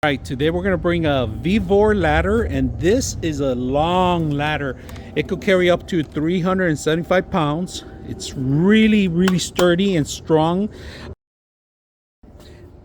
Right, today we're gonna bring a VEVOR ladder, and this is a long ladder. It could carry up to 375 pounds. It's really sturdy and strong,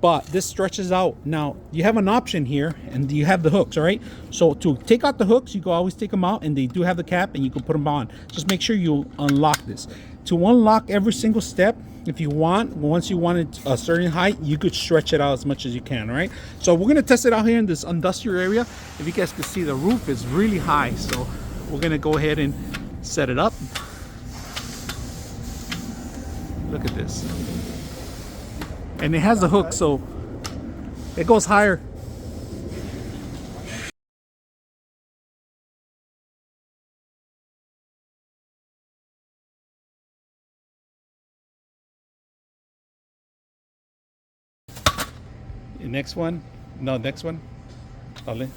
but this stretches out. Now you have an option here, and you have the hooks. All right, so to take out the hooks, you can always take them out, and they do have the cap, and you can put them on. Just make sure you unlock this. To unlock every single step, if you want, once you want it a certain height, you could stretch it out as much as you can. All right, so we're gonna test it out here in this industrial area. If you guys can see, the roof is really high, so we're gonna go ahead and set it up. Look at this, and it has a hook, so it goes higher. Next one, no, next one. Dale.